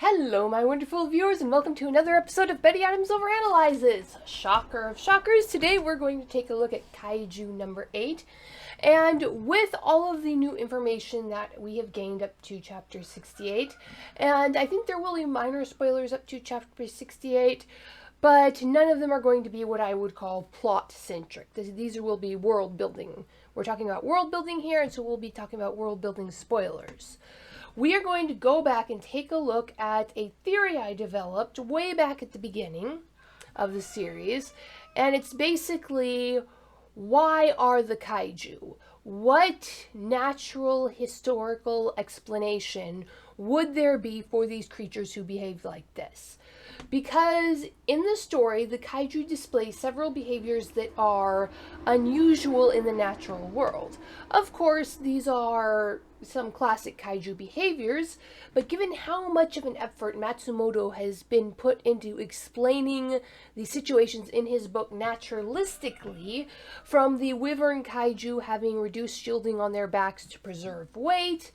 Hello, my wonderful viewers, and welcome to another episode of Betty Adams Overanalyzes. Shocker of shockers, today we're going to take a look at Kaiju number 8. And with all of the new information that we have gained up to chapter 68, and I think there will be minor spoilers up to chapter 68, but none of them are going to be what I would call plot-centric. These will be world-building. We're talking about world-building here, and so we'll be talking about world-building spoilers. We are going to go back and take a look at a theory I developed way back at the beginning of the series, and it's basically, why are the kaiju? What natural historical explanation would there be for these creatures who behave like this? Because in the story, the kaiju display several behaviors that are unusual in the natural world. Of course, these are some classic kaiju behaviors, but given how much of an effort Matsumoto has been put into explaining the situations in his book naturalistically, from the wyvern kaiju having reduced shielding on their backs to preserve weight,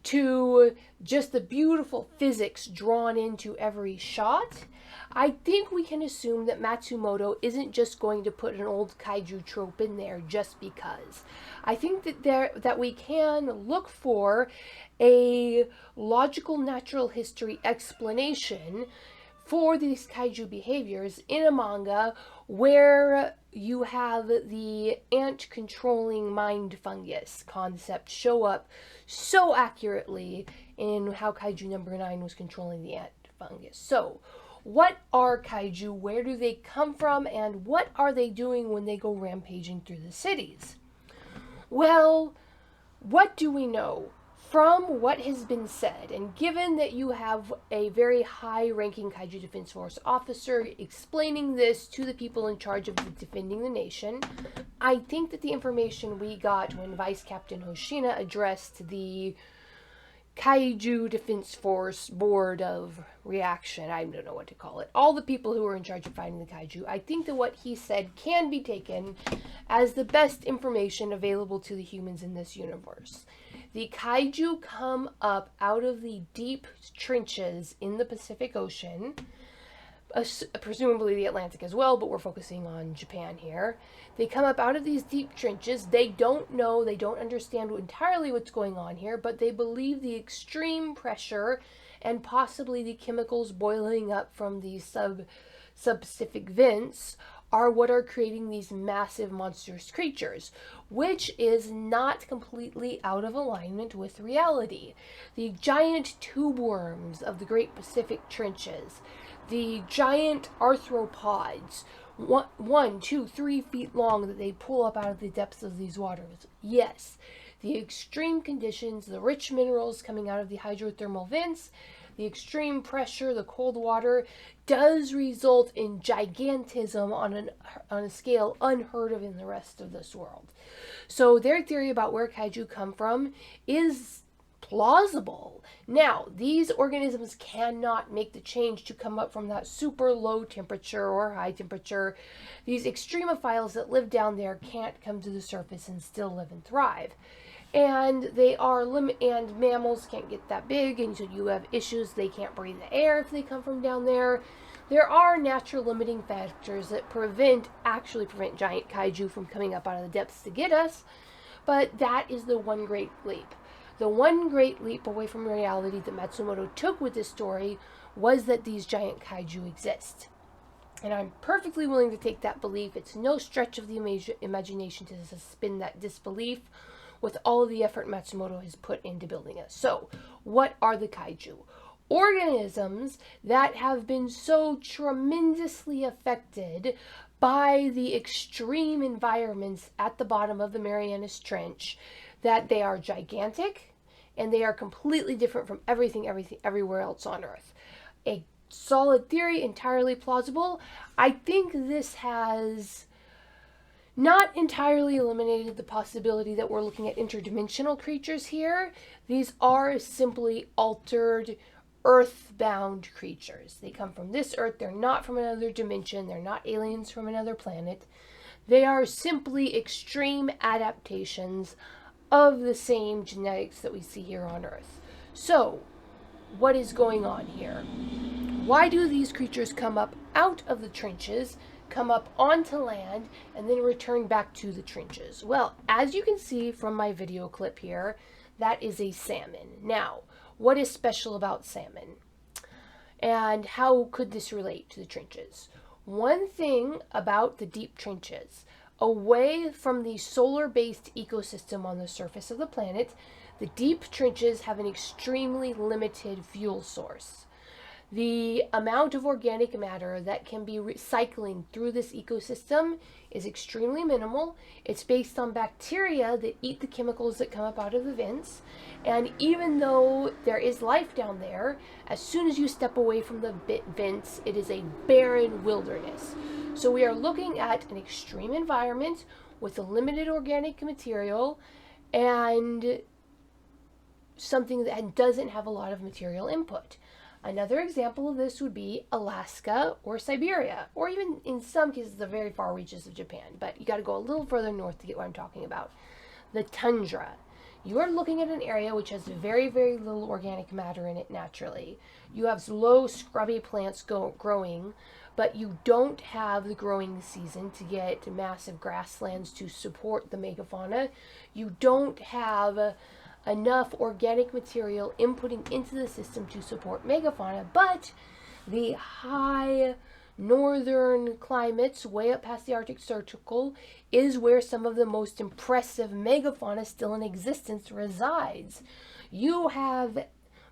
to just the beautiful physics drawn into every shot, I think we can assume that Matsumoto isn't just going to put an old kaiju trope in there just because. I think that we can look for a logical natural history explanation for these kaiju behaviors in a manga where you have the ant controlling mind fungus concept show up so accurately in how Kaiju number 9 was controlling the ant fungus. So, what are kaiju, where do they come from, and what are they doing when they go rampaging through the cities? Well, what do we know? From what has been said, and given that you have a very high-ranking Kaiju Defense Force officer explaining this to the people in charge of defending the nation, I think that the information we got when Vice Captain Hoshina addressed the Kaiju Defense Force Board of Reaction, I don't know what to call it, all the people who are in charge of fighting the kaiju, I think that what he said can be taken as the best information available to the humans in this universe. The kaiju come up out of the deep trenches in the Pacific Ocean, presumably the Atlantic as well, but we're focusing on Japan here. They come up out of these deep trenches. They don't know, they don't understand entirely what's going on here, but they believe the extreme pressure and possibly the chemicals boiling up from these sub-Pacific vents are what are creating these massive monstrous creatures, which is not completely out of alignment with reality. The giant tube worms of the Great Pacific Trenches, the giant arthropods, 1, 2, 3 feet long that they pull up out of the depths of these waters. Yes, the extreme conditions, the rich minerals coming out of the hydrothermal vents, the extreme pressure, the cold water, does result in gigantism on a scale unheard of in the rest of this world. So their theory about where kaiju come from is plausible. Now, these organisms cannot make the change to come up from that super low temperature or high temperature. These extremophiles that live down there can't come to the surface and still live and thrive. And they are and mammals can't get that big, and so you have issues. They can't breathe the air if they come from down there. There are natural limiting factors that actually prevent giant kaiju from coming up out of the depths to get us, but that is the one great leap. The one great leap away from reality that Matsumoto took with this story was that these giant kaiju exist. And I'm perfectly willing to take that belief. It's no stretch of the imagination to suspend that disbelief with all of the effort Matsumoto has put into building us. So, what are the kaiju? Organisms that have been so tremendously affected by the extreme environments at the bottom of the Marianas Trench that they are gigantic and they are completely different from everything everywhere else on Earth. A solid theory, entirely plausible. I think this has not entirely eliminated the possibility that we're looking at interdimensional creatures here. These are simply altered, earthbound creatures. They come from this Earth. They're not from another dimension. They're not aliens from another planet. They are simply extreme adaptations of the same genetics that we see here on Earth. So, what is going on here? Why do these creatures come up out of the trenches, come up onto land, and then return back to the trenches? Well, as you can see from my video clip here, that is a salmon. Now, what is special about salmon? And how could this relate to the trenches? One thing about the deep trenches, away from the solar-based ecosystem on the surface of the planet, the deep trenches have an extremely limited fuel source. The amount of organic matter that can be recycling through this ecosystem is extremely minimal. It's based on bacteria that eat the chemicals that come up out of the vents. And even though there is life down there, as soon as you step away from the vents, it is a barren wilderness. So we are looking at an extreme environment with a limited organic material and something that doesn't have a lot of material input. Another example of this would be Alaska or Siberia, or even in some cases the very far reaches of Japan, but you got to go a little further north to get what I'm talking about. The tundra. You are looking at an area which has very, very little organic matter in it naturally. You have low, scrubby plants growing, but you don't have the growing season to get massive grasslands to support the megafauna. You don't have enough organic material inputting into the system to support megafauna, but the high northern climates way up past the Arctic Circle is where some of the most impressive megafauna still in existence resides. You have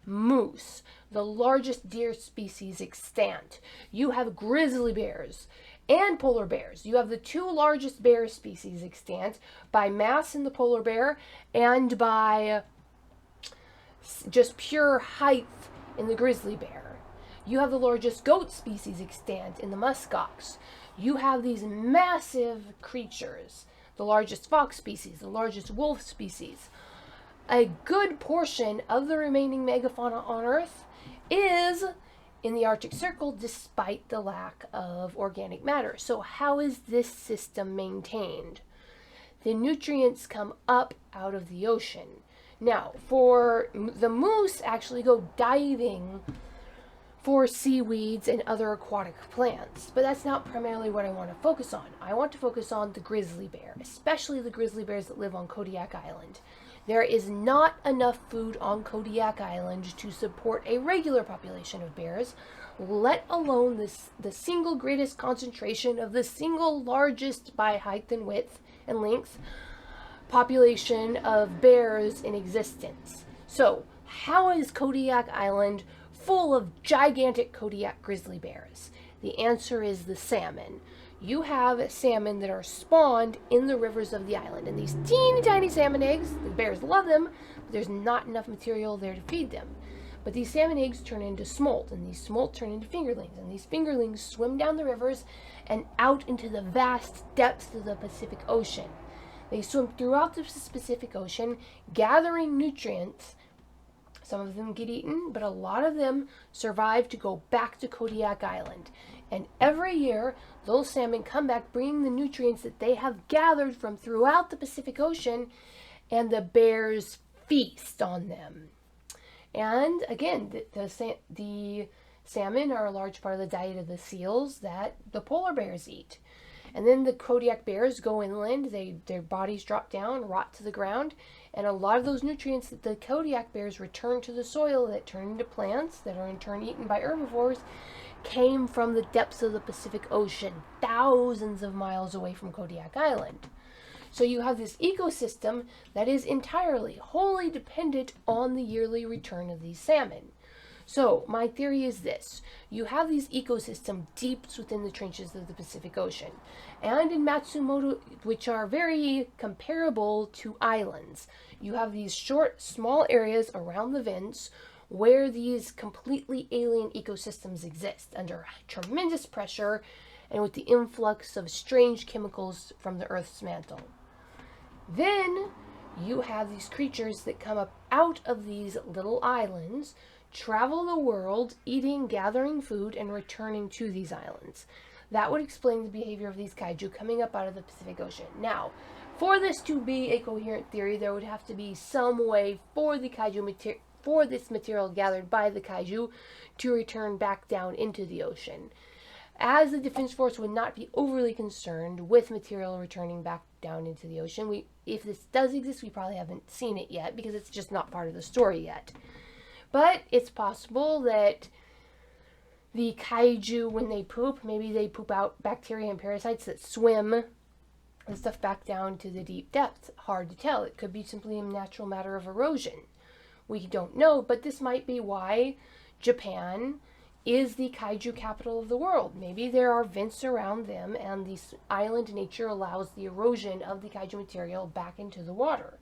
moose, the largest deer species extant. You have grizzly bears and polar bears. You have the two largest bear species extant by mass in the polar bear and by just pure height in the grizzly bear. You have the largest goat species extant in the muskox. You have these massive creatures, the largest fox species, the largest wolf species. A good portion of the remaining megafauna on Earth is in the Arctic Circle despite the lack of organic matter. So how is this system maintained? The nutrients come up out of the ocean. Now, for the moose actually go diving for seaweeds and other aquatic plants, but that's not primarily what I want to focus on. I want to focus on the grizzly bear, especially the grizzly bears that live on Kodiak Island. There is not enough food on Kodiak Island to support a regular population of bears, let alone the single greatest concentration of the single largest by height and width and length population of bears in existence. So, how is Kodiak Island full of gigantic Kodiak grizzly bears? The answer is the salmon. You have salmon that are spawned in the rivers of the island, and these teeny tiny salmon eggs, the bears love them, but there's not enough material there to feed them. But these salmon eggs turn into smolt, and these smolt turn into fingerlings, and these fingerlings swim down the rivers and out into the vast depths of the Pacific Ocean. They swim throughout the Pacific Ocean, gathering nutrients. Some of them get eaten, but a lot of them survive to go back to Kodiak Island. And every year, those salmon come back bringing the nutrients that they have gathered from throughout the Pacific Ocean, and the bears feast on them. And again, the salmon are a large part of the diet of the seals that the polar bears eat. And then the Kodiak bears go inland, their bodies drop down, rot to the ground, and a lot of those nutrients that the Kodiak bears return to the soil that turn into plants that are in turn eaten by herbivores came from the depths of the Pacific Ocean, thousands of miles away from Kodiak Island. So you have this ecosystem that is entirely, wholly dependent on the yearly return of these salmon. So my theory is this: you have these ecosystems deep within the trenches of the Pacific Ocean, and in Matsumoto, which are very comparable to islands. You have these short, small areas around the vents where these completely alien ecosystems exist under tremendous pressure and with the influx of strange chemicals from the Earth's mantle. Then you have these creatures that come up out of these little islands, travel the world, eating, gathering food, and returning to these islands. That would explain the behavior of these kaiju coming up out of the Pacific Ocean. Now, for this to be a coherent theory, there would have to be some way for the kaiju for this material gathered by the kaiju to return back down into the ocean. As the Defense Force would not be overly concerned with material returning back down into the ocean, if this does exist, we probably haven't seen it yet because it's just not part of the story yet. But it's possible that the kaiju, when they poop, maybe they poop out bacteria and parasites that swim the stuff back down to the deep depths. Hard to tell. It could be simply a natural matter of erosion. We don't know, but this might be why Japan is the kaiju capital of the world. Maybe there are vents around them and the island nature allows the erosion of the kaiju material back into the water.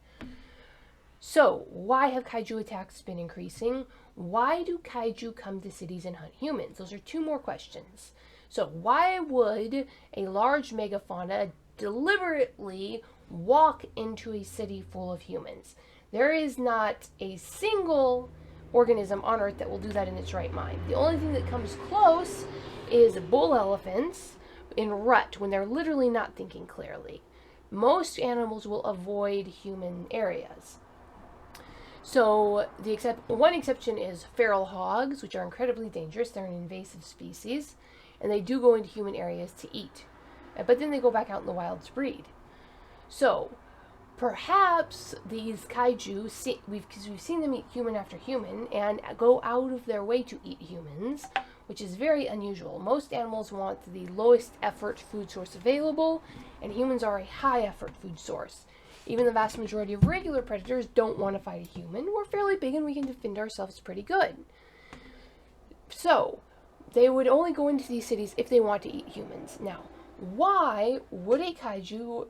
So, why have kaiju attacks been increasing? Why do kaiju come to cities and hunt humans? Those are two more questions. So, why would a large megafauna deliberately walk into a city full of humans? There is not a single organism on Earth that will do that in its right mind. The only thing that comes close is bull elephants in rut when they're literally not thinking clearly. Most animals will avoid human areas. So one exception is feral hogs, which are incredibly dangerous. They're an invasive species, and they do go into human areas to eat. But then they go back out in the wild to breed. So perhaps these kaiju, because we've seen them eat human after human and go out of their way to eat humans, which is very unusual. Most animals want the lowest effort food source available, and humans are a high effort food source. Even the vast majority of regular predators don't want to fight a human. We're fairly big and we can defend ourselves pretty good. So they would only go into these cities if they want to eat humans. Now, why would a kaiju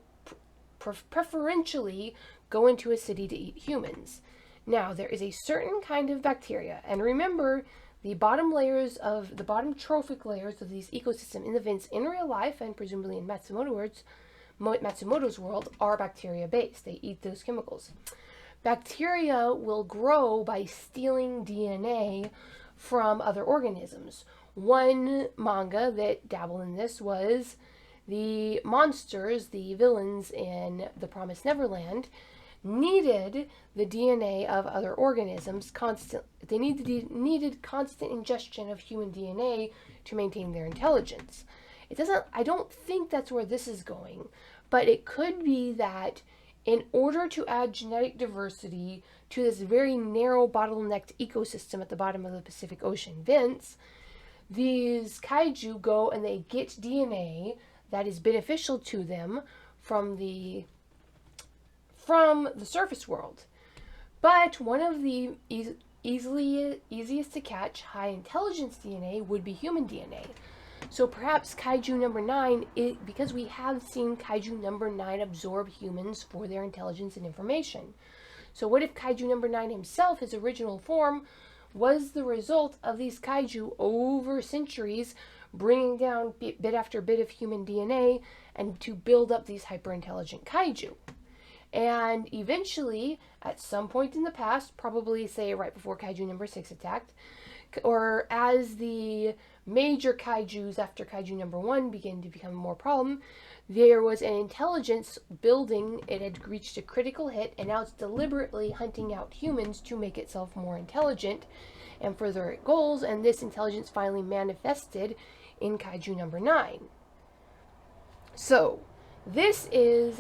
preferentially go into a city to eat humans? Now, there is a certain kind of bacteria, and remember, the bottom trophic layers of these ecosystems in the vents in real life, and presumably in Matsumoto's world, are bacteria-based. They eat those chemicals. Bacteria will grow by stealing DNA from other organisms. One manga that dabbled in this was the monsters, the villains in The Promised Neverland, needed the DNA of other organisms they needed constant ingestion of human DNA to maintain their intelligence. I don't think that's where this is going, but it could be that in order to add genetic diversity to this very narrow bottlenecked ecosystem at the bottom of the Pacific Ocean vents, these kaiju go and they get DNA that is beneficial to them from the surface world. But one of the easiest to catch high intelligence DNA would be human DNA. So perhaps Kaiju number 9, because we have seen Kaiju number 9 absorb humans for their intelligence and information. So what if Kaiju number 9 himself, his original form, was the result of these kaiju over centuries bringing down bit after bit of human DNA and to build up these hyper-intelligent kaiju? And eventually, at some point in the past, probably say right before Kaiju number 6 attacked, or as the major kaijus after Kaiju number 1 began to become more problem, there was an intelligence building. It had reached a critical hit, and now it's deliberately hunting out humans to make itself more intelligent and further its goals, and this intelligence finally manifested in Kaiju number 9. So, this is,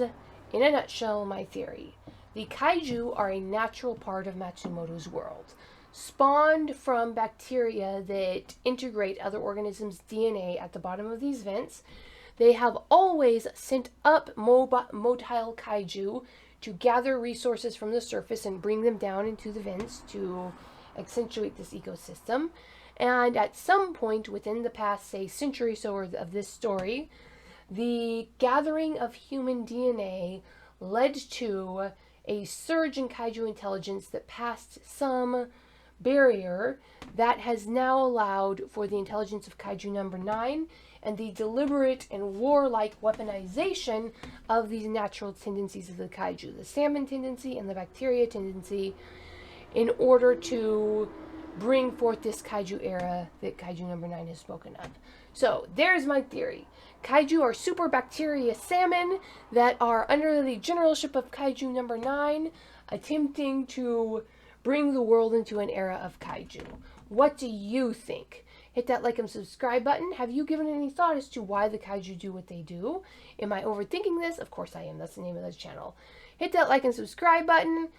in a nutshell, my theory. The kaiju are a natural part of Matsumoto's world, spawned from bacteria that integrate other organisms' DNA at the bottom of these vents. They have always sent up motile kaiju to gather resources from the surface and bring them down into the vents to accentuate this ecosystem. And at some point within the past, say, century or so of this story, the gathering of human DNA led to a surge in kaiju intelligence that passed some barrier that has now allowed for the intelligence of Kaiju number 9 and the deliberate and warlike weaponization of these natural tendencies of the kaiju, the salmon tendency and the bacteria tendency, in order to bring forth this kaiju era that Kaiju number 9 has spoken of. So there's my theory. Kaiju are super bacteria salmon that are under the generalship of Kaiju number 9, attempting to bring the world into an era of kaiju. What do you think? Hit that like and subscribe button. Have you given any thought as to why the kaiju do what they do? Am I overthinking this? Of course I am. That's the name of this channel. Hit that like and subscribe button.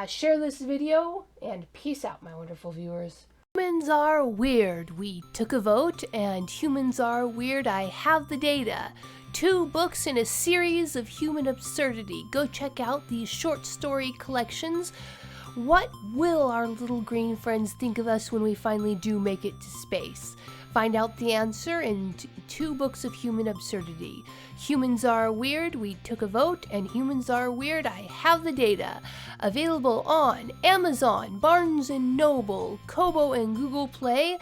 Share this video, and peace out, my wonderful viewers. Humans are weird. We took a vote, and humans are weird. I have the data. 2 books in a series of human absurdity. Go check out these short story collections. What will our little green friends think of us when we finally do make it to space? Find out the answer in 2 books of human absurdity. Humans are weird, we took a vote, and humans are weird, I have the data. Available on Amazon, Barnes & Noble, Kobo, and Google Play.